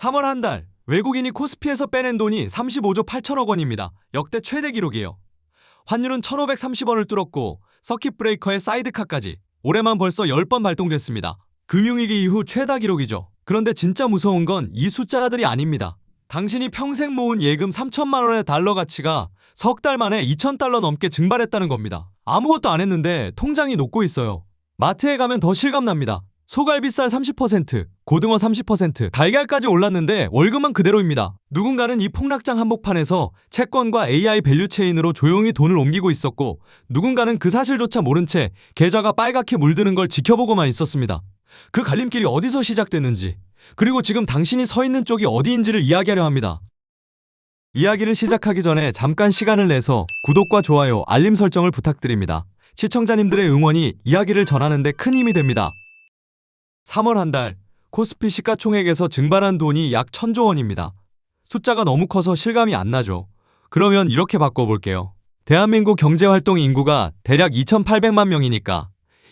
3월 한 달, 외국인이 코스피에서 빼낸 돈이 35조 8천억 원입니다. 역대 최대 기록이에요. 환율은 1,530원을 뚫었고 서킷 브레이커의 사이드카까지 올해만 벌써 10번 발동됐습니다. 금융위기 이후 최다 기록이죠. 그런데 진짜 무서운 건 이 숫자들이 아닙니다. 당신이 평생 모은 예금 3천만 원의 달러 가치가 석 달 만에 2,000달러 넘게 증발했다는 겁니다. 아무것도 안 했는데 통장이 녹고 있어요. 마트에 가면 더 실감납니다. 소갈비살 30%, 고등어 30%, 달걀까지 올랐는데 월급은 그대로입니다. 누군가는 이 폭락장 한복판에서 채권과 AI 밸류체인으로 조용히 돈을 옮기고 있었고 누군가는 그 사실조차 모른 채 계좌가 빨갛게 물드는 걸 지켜보고만 있었습니다. 그 갈림길이 어디서 시작됐는지, 그리고 지금 당신이 서 있는 쪽이 어디인지를 이야기하려 합니다. 이야기를 시작하기 전에 잠깐 시간을 내서 구독과 좋아요, 알림 설정을 부탁드립니다. 시청자님들의 응원이 이야기를 전하는데 큰 힘이 됩니다. 3월 한 달, 코스피 시가총액에서 증발한 돈이 약 1,000조 원입니다. 숫자가 너무 커서 실감이 안 나죠. 그러면 이렇게 바꿔볼게요. 대한민국 경제활동 인구가 대략 2,800만 명이니까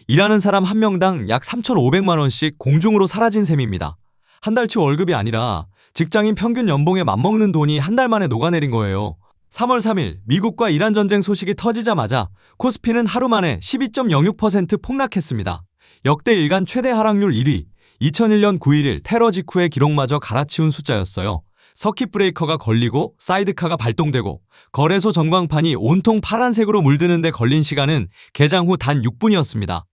일하는 사람 한 명당 약 3,500만 원씩 공중으로 사라진 셈입니다. 한 달치 월급이 아니라 직장인 평균 연봉에 맞먹는 돈이 한 달 만에 녹아내린 거예요. 3월 3일 미국과 이란 전쟁 소식이 터지자마자 코스피는 하루 만에 12.06% 폭락했습니다. 역대 일간 최대 하락률 1위, 2001년 9.11 테러 직후의 기록마저 갈아치운 숫자였어요. 서킷 브레이커가 걸리고 사이드카가 발동되고 거래소 전광판이 온통 파란색으로 물드는데 걸린 시간은 개장 후 단 6분이었습니다.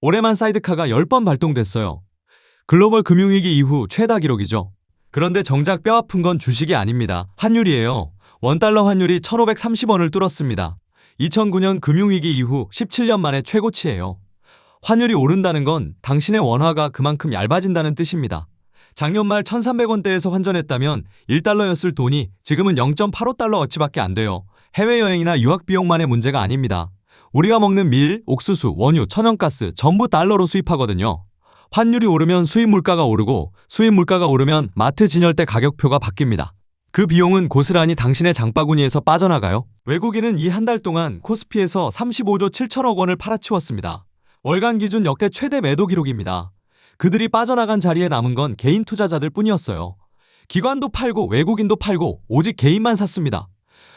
올해만 사이드카가 10번 발동됐어요. 글로벌 금융위기 이후 최다 기록이죠. 그런데 정작 뼈아픈 건 주식이 아닙니다. 환율이에요. 원달러 환율이 1,530원을 뚫었습니다. 2009년 금융위기 이후 17년 만에 최고치예요. 환율이 오른다는 건 당신의 원화가 그만큼 얇아진다는 뜻입니다. 작년 말 1,300원대에서 환전했다면 1달러였을 돈이 지금은 0.85달러어치밖에 안 돼요. 해외여행이나 유학 비용만의 문제가 아닙니다. 우리가 먹는 밀, 옥수수, 원유, 천연가스 전부 달러로 수입하거든요. 환율이 오르면 수입 물가가 오르고 수입 물가가 오르면 마트 진열대 가격표가 바뀝니다. 그 비용은 고스란히 당신의 장바구니에서 빠져나가요. 외국인은 이 한 달 동안 코스피에서 35조 7천억 원을 팔아치웠습니다. 월간 기준 역대 최대 매도 기록입니다. 그들이 빠져나간 자리에 남은 건 개인 투자자들 뿐이었어요. 기관도 팔고 외국인도 팔고 오직 개인만 샀습니다.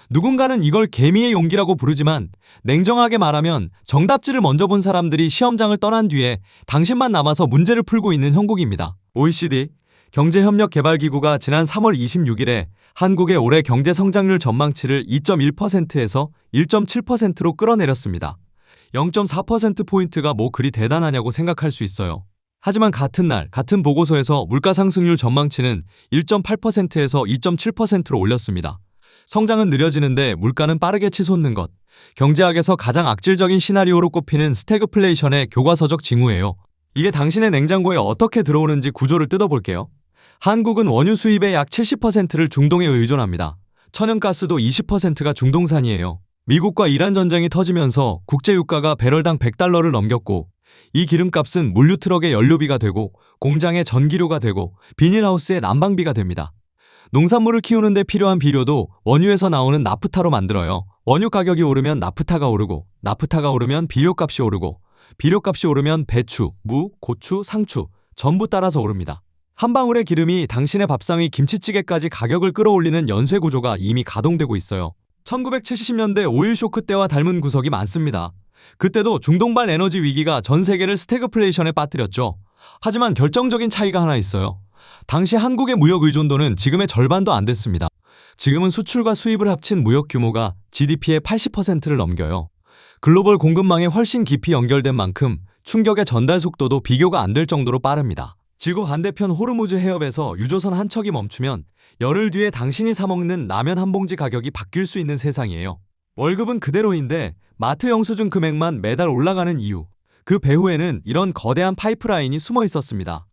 누군가는 이걸 개미의 용기라고 부르지만 냉정하게 말하면 정답지를 먼저 본 사람들이 시험장을 떠난 뒤에 당신만 남아서 문제를 풀고 있는 형국입니다. OECD 경제협력개발기구가 지난 3월 26일에 한국의 올해 경제성장률 전망치를 2.1%에서 1.7%로 끌어내렸습니다. 0.4%포인트가 뭐 그리 대단하냐고 생각할 수 있어요. 하지만 같은 날 같은 보고서에서 물가상승률 전망치는 1.8%에서 2.7%로 올렸습니다. 성장은 느려지는데 물가는 빠르게 치솟는 것. 경제학에서 가장 악질적인 시나리오로 꼽히는 스태그플레이션의 교과서적 징후예요. 이게 당신의 냉장고에 어떻게 들어오는지 구조를 뜯어볼게요. 한국은 원유 수입의 약 70%를 중동에 의존합니다. 천연가스도 20%가 중동산이에요. 미국과 이란 전쟁이 터지면서 국제유가가 배럴당 100달러를 넘겼고 이 기름값은 물류트럭의 연료비가 되고 공장의 전기료가 되고 비닐하우스의 난방비가 됩니다. 농산물을 키우는 데 필요한 비료도 원유에서 나오는 나프타로 만들어요. 원유 가격이 오르면 나프타가 오르고 나프타가 오르면 비료값이 오르고 비료값이 오르면 배추, 무, 고추, 상추 전부 따라서 오릅니다. 한 방울의 기름이 당신의 밥상의 김치찌개까지 가격을 끌어올리는 연쇄 구조가 이미 가동되고 있어요. 1970년대 오일 쇼크 때와 닮은 구석이 많습니다. 그때도 중동발 에너지 위기가 전 세계를 스태그플레이션에 빠뜨렸죠. 하지만 결정적인 차이가 하나 있어요. 당시 한국의 무역 의존도는 지금의 절반도 안 됐습니다. 지금은 수출과 수입을 합친 무역 규모가 GDP의 80%를 넘겨요. 글로벌 공급망에 훨씬 깊이 연결된 만큼 충격의 전달 속도도 비교가 안 될 정도로 빠릅니다. 지구 반대편 호르무즈 해협에서 유조선 한 척이 멈추면 열흘 뒤에 당신이 사먹는 라면 한 봉지 가격이 바뀔 수 있는 세상이에요. 월급은 그대로인데 마트 영수증 금액만 매달 올라가는 이유. 그 배후에는 이런 거대한 파이프라인이 숨어 있었습니다.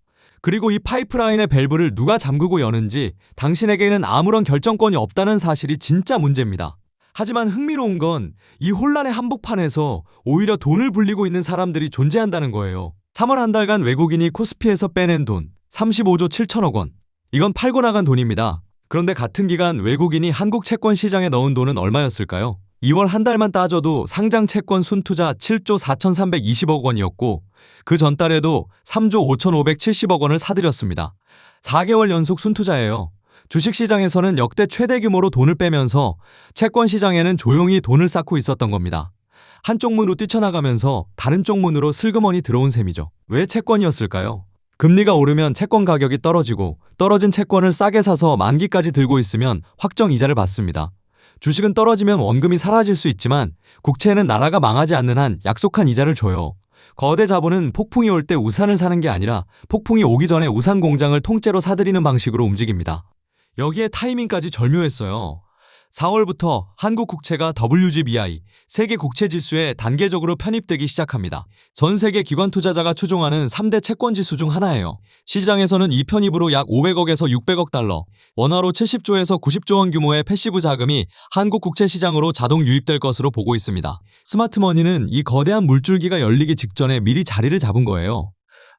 그리고 이 파이프라인의 밸브를 누가 잠그고 여는지 당신에게는 아무런 결정권이 없다는 사실이 진짜 문제입니다. 하지만 흥미로운 건 이 혼란의 한복판에서 오히려 돈을 불리고 있는 사람들이 존재한다는 거예요. 3월 한 달간 외국인이 코스피에서 빼낸 돈 35조 7천억 원. 이건 팔고 나간 돈입니다. 그런데 같은 기간 외국인이 한국 채권 시장에 넣은 돈은 얼마였을까요? 2월 한 달만 따져도 상장 채권 순투자 7조 4,320억 원이었고 그 전달에도 3조 5,570억 원을 사들였습니다. 4개월 연속 순투자예요. 주식시장에서는 역대 최대 규모로 돈을 빼면서 채권 시장에는 조용히 돈을 쌓고 있었던 겁니다. 한쪽 문으로 뛰쳐나가면서 다른 쪽 문으로 슬그머니 들어온 셈이죠. 왜 채권이었을까요? 금리가 오르면 채권 가격이 떨어지고 떨어진 채권을 싸게 사서 만기까지 들고 있으면 확정 이자를 받습니다. 주식은 떨어지면 원금이 사라질 수 있지만 국채는 나라가 망하지 않는 한 약속한 이자를 줘요. 거대 자본은 폭풍이 올 때 우산을 사는 게 아니라 폭풍이 오기 전에 우산 공장을 통째로 사들이는 방식으로 움직입니다. 여기에 타이밍까지 절묘했어요. 4월부터 한국 국채가 WGBI, 세계 국채 지수에 단계적으로 편입되기 시작합니다. 전 세계 기관 투자자가 추종하는 3대 채권 지수 중 하나예요. 시장에서는 이 편입으로 약 500억에서 600억 달러, 원화로 70조에서 90조 원 규모의 패시브 자금이 한국 국채 시장으로 자동 유입될 것으로 보고 있습니다. 스마트머니는 이 거대한 물줄기가 열리기 직전에 미리 자리를 잡은 거예요.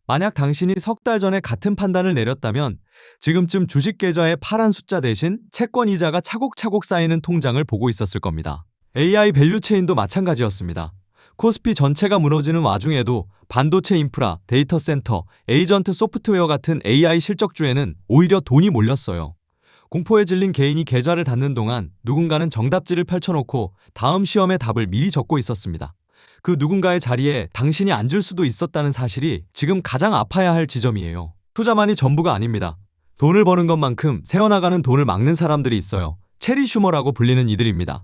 만약 당신이 석 달 전에 같은 판단을 내렸다면 지금쯤 주식 계좌의 파란 숫자 대신 채권 이자가 차곡차곡 쌓이는 통장을 보고 있었을 겁니다. AI 밸류체인도 마찬가지였습니다. 코스피 전체가 무너지는 와중에도 반도체 인프라, 데이터 센터, 에이전트 소프트웨어 같은 AI 실적주에는 오히려 돈이 몰렸어요. 공포에 질린 개인이 계좌를 닫는 동안 누군가는 정답지를 펼쳐놓고 다음 시험의 답을 미리 적고 있었습니다. 그 누군가의 자리에 당신이 앉을 수도 있었다는 사실이 지금 가장 아파야 할 지점이에요. 투자만이 전부가 아닙니다. 돈을 버는 것만큼 새어나가는 돈을 막는 사람들이 있어요. 체리 슈머라고 불리는 이들입니다.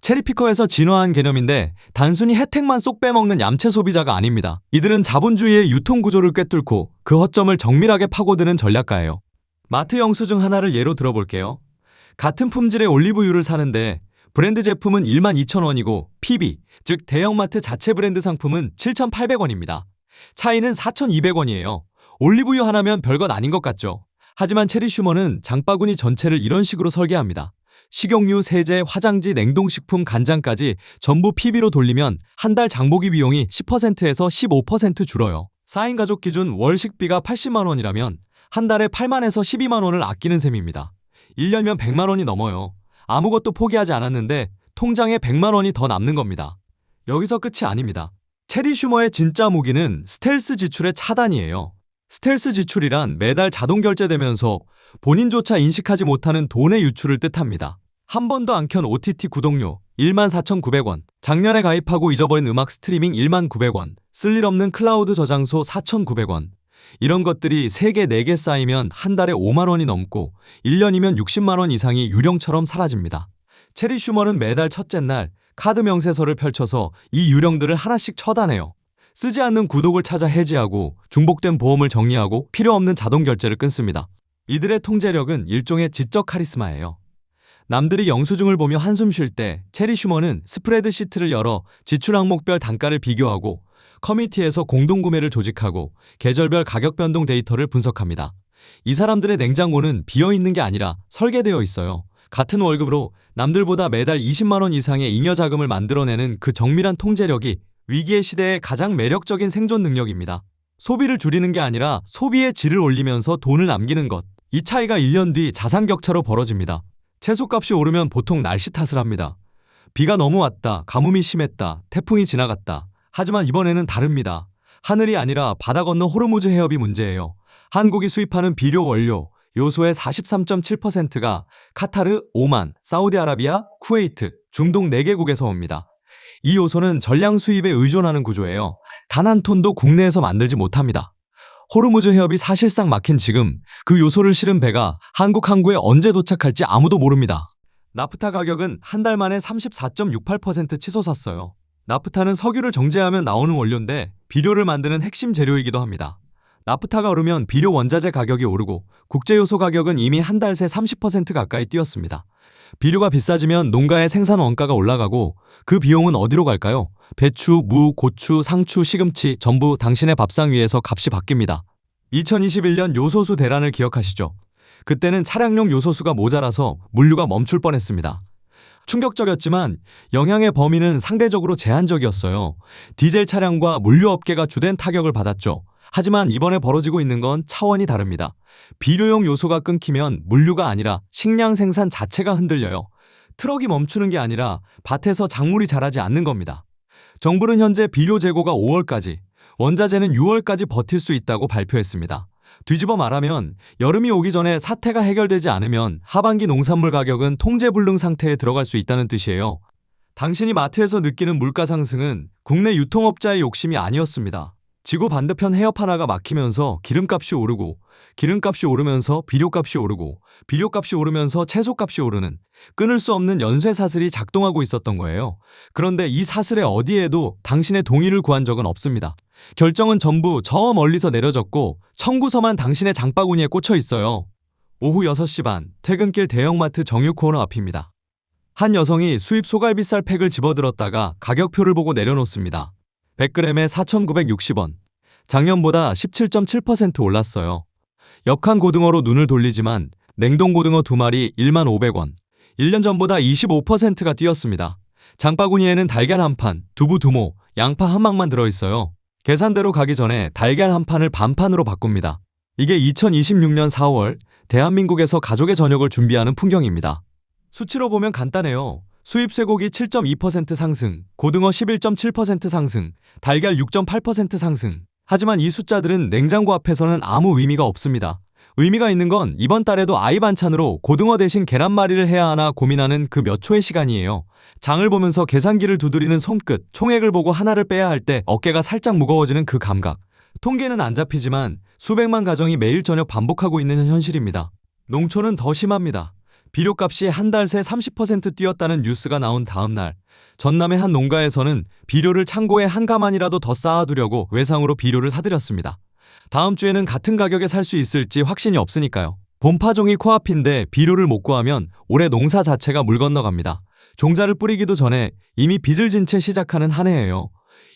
체리피커에서 진화한 개념인데 단순히 혜택만 쏙 빼먹는 얌체 소비자가 아닙니다. 이들은 자본주의의 유통구조를 꿰뚫고 그 허점을 정밀하게 파고드는 전략가예요. 마트 영수증 하나를 예로 들어볼게요. 같은 품질의 올리브유를 사는데 브랜드 제품은 12,000원이고 PB, 즉 대형마트 자체 브랜드 상품은 7,800원입니다. 차이는 4,200원이에요. 올리브유 하나면 별것 아닌 것 같죠? 하지만 체리슈머는 장바구니 전체를 이런 식으로 설계합니다. 식용유, 세제, 화장지, 냉동식품, 간장까지 전부 PB로 돌리면 한 달 장보기 비용이 10%에서 15% 줄어요. 4인 가족 기준 월 식비가 80만 원이라면 한 달에 8만에서 12만 원을 아끼는 셈입니다. 1년이면 100만 원이 넘어요. 아무것도 포기하지 않았는데 통장에 100만 원이 더 남는 겁니다. 여기서 끝이 아닙니다. 체리 슈머의 진짜 무기는 스텔스 지출의 차단이에요. 스텔스 지출이란 매달 자동 결제되면서 본인조차 인식하지 못하는 돈의 유출을 뜻합니다. 한 번도 안 켠 OTT 구독료 14,900원, 작년에 가입하고 잊어버린 음악 스트리밍 19,900원, 쓸일 없는 클라우드 저장소 4,900원. 이런 것들이 3개, 4개 쌓이면 한 달에 5만 원이 넘고 1년이면 60만 원 이상이 유령처럼 사라집니다. 체리 슈머는 매달 첫째 날 카드 명세서를 펼쳐서 이 유령들을 하나씩 처단해요. 쓰지 않는 구독을 찾아 해지하고 중복된 보험을 정리하고 필요 없는 자동 결제를 끊습니다. 이들의 통제력은 일종의 지적 카리스마예요. 남들이 영수증을 보며 한숨 쉴 때 체리 슈머는 스프레드시트를 열어 지출 항목별 단가를 비교하고 커뮤니티에서 공동구매를 조직하고 계절별 가격 변동 데이터를 분석합니다. 이 사람들의 냉장고는 비어있는 게 아니라 설계되어 있어요. 같은 월급으로 남들보다 매달 20만 원 이상의 잉여 자금을 만들어내는 그 정밀한 통제력이 위기의 시대의 가장 매력적인 생존 능력입니다. 소비를 줄이는 게 아니라 소비의 질을 올리면서 돈을 남기는 것. 이 차이가 1년 뒤 자산 격차로 벌어집니다. 채소값이 오르면 보통 날씨 탓을 합니다. 비가 너무 왔다, 가뭄이 심했다, 태풍이 지나갔다. 하지만 이번에는 다릅니다. 하늘이 아니라 바다 건너 호르무즈 해협이 문제예요. 한국이 수입하는 비료 원료, 요소의 43.7%가 카타르, 오만, 사우디아라비아, 쿠웨이트, 중동 4개국에서 옵니다. 이 요소는 전량 수입에 의존하는 구조예요. 단 한 톤도 국내에서 만들지 못합니다. 호르무즈 해협이 사실상 막힌 지금 그 요소를 실은 배가 한국 항구에 언제 도착할지 아무도 모릅니다. 나프타 가격은 한 달 만에 34.68% 치솟았어요. 나프타는 석유를 정제하면 나오는 원료인데 비료를 만드는 핵심 재료이기도 합니다. 나프타가 오르면 비료 원자재 가격이 오르고 국제요소 가격은 이미 한 달 새 30% 가까이 뛰었습니다. 비료가 비싸지면 농가의 생산 원가가 올라가고 그 비용은 어디로 갈까요? 배추, 무, 고추, 상추, 시금치 전부 당신의 밥상 위에서 값이 바뀝니다. 2021년 요소수 대란을 기억하시죠? 그때는 차량용 요소수가 모자라서 물류가 멈출 뻔했습니다. 충격적이었지만 영향의 범위는 상대적으로 제한적이었어요. 디젤 차량과 물류업계가 주된 타격을 받았죠. 하지만 이번에 벌어지고 있는 건 차원이 다릅니다. 비료용 요소가 끊기면 물류가 아니라 식량 생산 자체가 흔들려요. 트럭이 멈추는 게 아니라 밭에서 작물이 자라지 않는 겁니다. 정부는 현재 비료 재고가 5월까지, 원자재는 6월까지 버틸 수 있다고 발표했습니다. 뒤집어 말하면 여름이 오기 전에 사태가 해결되지 않으면 하반기 농산물 가격은 통제불능 상태에 들어갈 수 있다는 뜻이에요. 당신이 마트에서 느끼는 물가 상승은 국내 유통업자의 욕심이 아니었습니다. 지구 반대편 해협 하나가 막히면서 기름값이 오르고, 기름값이 오르면서 비료값이 오르고, 비료값이 오르면서 채소값이 오르는 끊을 수 없는 연쇄 사슬이 작동하고 있었던 거예요. 그런데 이 사슬의 어디에도 당신의 동의를 구한 적은 없습니다. 결정은 전부 저 멀리서 내려졌고 청구서만 당신의 장바구니에 꽂혀 있어요. 오후 6시 반, 퇴근길 대형마트 정유 코너 앞입니다. 한 여성이 수입 소갈비살 팩을 집어들었다가 가격표를 보고 내려놓습니다. 100g에 4,960원. 작년보다 17.7% 올랐어요. 역한 고등어로 눈을 돌리지만 냉동 고등어 2마리 15,000원. 1년 전보다 25%가 뛰었습니다. 장바구니에는 달걀 한 판, 두부 2모, 양파 한 망만 들어있어요. 계산대로 가기 전에 달걀 한 판을 반판으로 바꿉니다. 이게 2026년 4월 대한민국에서 가족의 저녁을 준비하는 풍경입니다. 수치로 보면 간단해요. 수입 쇠고기 7.2% 상승, 고등어 11.7% 상승, 달걀 6.8% 상승. 하지만 이 숫자들은 냉장고 앞에서는 아무 의미가 없습니다. 의미가 있는 건 이번 달에도 아이 반찬으로 고등어 대신 계란말이를 해야 하나 고민하는 그 몇 초의 시간이에요. 장을 보면서 계산기를 두드리는 손끝, 총액을 보고 하나를 빼야 할 때 어깨가 살짝 무거워지는 그 감각. 통계는 안 잡히지만 수백만 가정이 매일 저녁 반복하고 있는 현실입니다. 농촌은 더 심합니다. 비료값이 한 달 새 30% 뛰었다는 뉴스가 나온 다음 날, 전남의 한 농가에서는 비료를 창고에 한 가만이라도 더 쌓아두려고 외상으로 비료를 사들였습니다. 다음 주에는 같은 가격에 살 수 있을지 확신이 없으니까요. 봄파종이 코앞인데 비료를 못 구하면 올해 농사 자체가 물 건너갑니다. 종자를 뿌리기도 전에 이미 빚을 진 채 시작하는 한 해예요.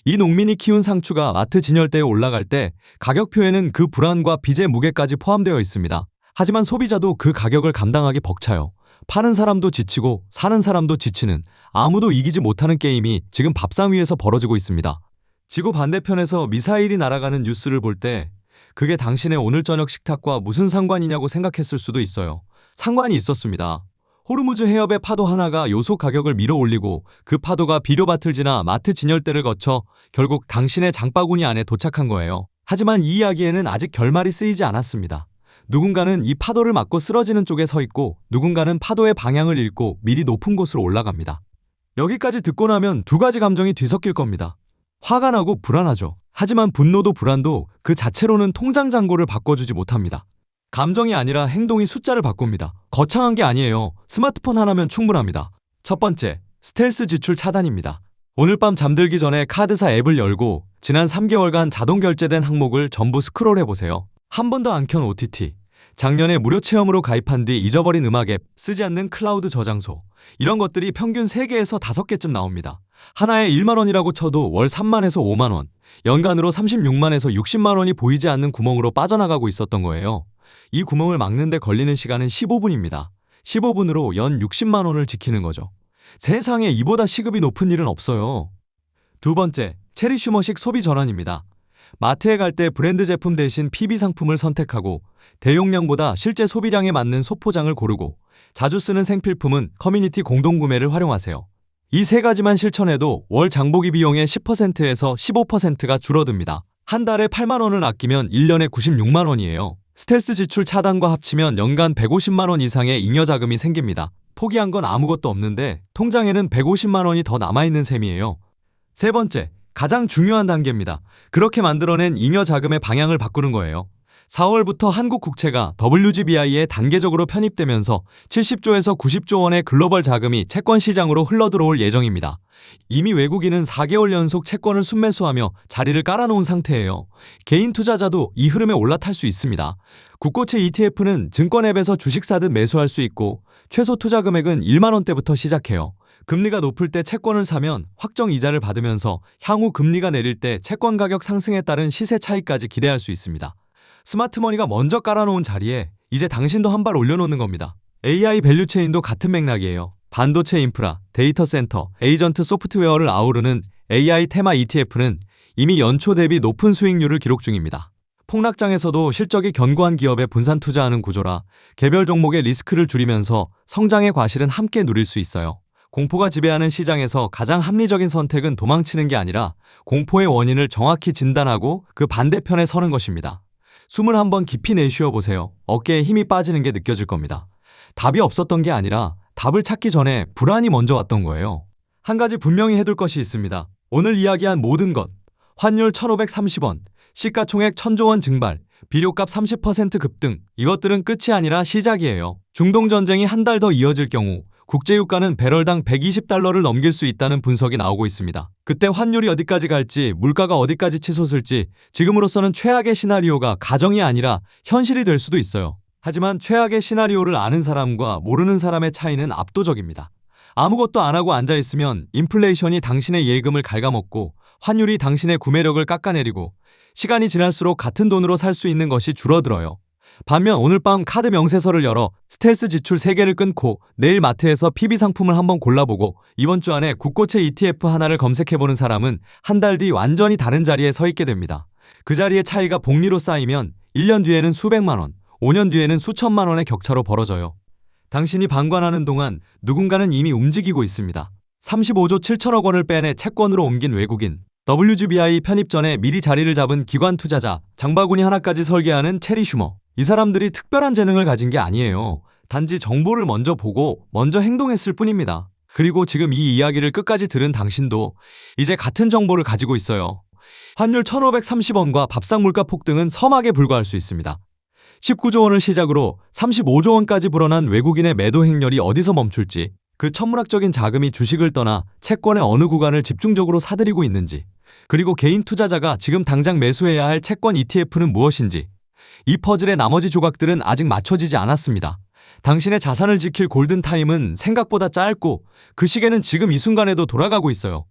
이 농민이 키운 상추가 마트 진열대에 올라갈 때 가격표에는 그 불안과 빚의 무게까지 포함되어 있습니다. 하지만 소비자도 그 가격을 감당하기 벅차요. 파는 사람도 지치고 사는 사람도 지치는 아무도 이기지 못하는 게임이 지금 밥상 위에서 벌어지고 있습니다. 지구 반대편에서 미사일이 날아가는 뉴스를 볼 때 그게 당신의 오늘 저녁 식탁과 무슨 상관이냐고 생각했을 수도 있어요. 상관이 있었습니다. 호르무즈 해협의 파도 하나가 요소 가격을 밀어 올리고 그 파도가 비료밭을 지나 마트 진열대를 거쳐 결국 당신의 장바구니 안에 도착한 거예요. 하지만 이 이야기에는 아직 결말이 쓰이지 않았습니다. 누군가는 이 파도를 맞고 쓰러지는 쪽에 서 있고 누군가는 파도의 방향을 잃고 미리 높은 곳으로 올라갑니다. 여기까지 듣고 나면 두 가지 감정이 뒤섞일 겁니다. 화가 나고 불안하죠. 하지만 분노도 불안도 그 자체로는 통장 잔고를 바꿔주지 못합니다. 감정이 아니라 행동이 숫자를 바꿉니다. 거창한 게 아니에요. 스마트폰 하나면 충분합니다. 첫 번째, 스텔스 지출 차단입니다. 오늘 밤 잠들기 전에 카드사 앱을 열고 지난 3개월간 자동 결제된 항목을 전부 스크롤해보세요. 한 번도 안 켠 OTT, 작년에 무료 체험으로 가입한 뒤 잊어버린 음악 앱, 쓰지 않는 클라우드 저장소, 이런 것들이 평균 3개에서 5개쯤 나옵니다. 하나에 1만원이라고 쳐도 월 3만에서 5만원, 연간으로 36만에서 60만원이 보이지 않는 구멍으로 빠져나가고 있었던 거예요. 이 구멍을 막는데 걸리는 시간은 15분입니다. 15분으로 연 60만원을 지키는 거죠. 세상에 이보다 시급이 높은 일은 없어요. 두 번째, 체리 슈머식 소비 전환입니다. 마트에 갈 때 브랜드 제품 대신 PB 상품을 선택하고 대용량보다 실제 소비량에 맞는 소포장을 고르고 자주 쓰는 생필품은 커뮤니티 공동구매를 활용하세요. 이 세 가지만 실천해도 월 장보기 비용의 10%에서 15%가 줄어듭니다. 한 달에 8만원을 아끼면 1년에 96만원이에요. 스텔스 지출 차단과 합치면 연간 150만원 이상의 잉여 자금이 생깁니다. 포기한 건 아무것도 없는데 통장에는 150만원이 더 남아있는 셈이에요. 세 번째, 가장 중요한 단계입니다. 그렇게 만들어낸 잉여 자금의 방향을 바꾸는 거예요. 4월부터 한국 국채가 WGBI에 단계적으로 편입되면서 70조에서 90조 원의 글로벌 자금이 채권 시장으로 흘러들어올 예정입니다. 이미 외국인은 4개월 연속 채권을 순매수하며 자리를 깔아놓은 상태예요. 개인 투자자도 이 흐름에 올라탈 수 있습니다. 국고채 ETF는 증권 앱에서 주식 사듯 매수할 수 있고 최소 투자 금액은 1만 원대부터 시작해요. 금리가 높을 때 채권을 사면 확정 이자를 받으면서 향후 금리가 내릴 때 채권 가격 상승에 따른 시세 차익까지 기대할 수 있습니다. 스마트머니가 먼저 깔아놓은 자리에 이제 당신도 한 발 올려놓는 겁니다. AI 밸류체인도 같은 맥락이에요. 반도체 인프라, 데이터 센터, 에이전트 소프트웨어를 아우르는 AI 테마 ETF는 이미 연초 대비 높은 수익률을 기록 중입니다. 폭락장에서도 실적이 견고한 기업에 분산 투자하는 구조라 개별 종목의 리스크를 줄이면서 성장의 과실은 함께 누릴 수 있어요. 공포가 지배하는 시장에서 가장 합리적인 선택은 도망치는 게 아니라 공포의 원인을 정확히 진단하고 그 반대편에 서는 것입니다. 숨을 한번 깊이 내쉬어 보세요. 어깨에 힘이 빠지는 게 느껴질 겁니다. 답이 없었던 게 아니라 답을 찾기 전에 불안이 먼저 왔던 거예요. 한 가지 분명히 해둘 것이 있습니다. 오늘 이야기한 모든 것, 환율 1,530원, 시가총액 1,000조 원 증발, 비료값 30% 급등, 이것들은 끝이 아니라 시작이에요. 중동전쟁이 한 달 더 이어질 경우 국제유가는 배럴당 120달러를 넘길 수 있다는 분석이 나오고 있습니다. 그때 환율이 어디까지 갈지, 물가가 어디까지 치솟을지 지금으로서는 최악의 시나리오가 가정이 아니라 현실이 될 수도 있어요. 하지만 최악의 시나리오를 아는 사람과 모르는 사람의 차이는 압도적입니다. 아무것도 안 하고 앉아있으면 인플레이션이 당신의 예금을 갉아먹고 환율이 당신의 구매력을 깎아내리고 시간이 지날수록 같은 돈으로 살 수 있는 것이 줄어들어요. 반면 오늘 밤 카드 명세서를 열어 스텔스 지출 3개를 끊고 내일 마트에서 PB 상품을 한번 골라보고 이번 주 안에 국고채 ETF 하나를 검색해보는 사람은 한 달 뒤 완전히 다른 자리에 서 있게 됩니다. 그 자리의 차이가 복리로 쌓이면 1년 뒤에는 수백만 원, 5년 뒤에는 수천만 원의 격차로 벌어져요. 당신이 방관하는 동안 누군가는 이미 움직이고 있습니다. 35조 7천억 원을 빼내 채권으로 옮긴 외국인, WGBI 편입 전에 미리 자리를 잡은 기관 투자자, 장바구니 하나까지 설계하는 체리 슈머. 이 사람들이 특별한 재능을 가진 게 아니에요. 단지 정보를 먼저 보고 먼저 행동했을 뿐입니다. 그리고 지금 이 이야기를 끝까지 들은 당신도 이제 같은 정보를 가지고 있어요. 환율 1,530원과 밥상 물가 폭등은 서막에 불과할 수 있습니다. 19조 원을 시작으로 35조 원까지 불어난 외국인의 매도 행렬이 어디서 멈출지, 그 천문학적인 자금이 주식을 떠나 채권의 어느 구간을 집중적으로 사들이고 있는지, 그리고 개인 투자자가 지금 당장 매수해야 할 채권 ETF는 무엇인지, 이 퍼즐의 나머지 조각들은 아직 맞춰지지 않았습니다. 당신의 자산을 지킬 골든타임은 생각보다 짧고 그 시계는 지금 이 순간에도 돌아가고 있어요.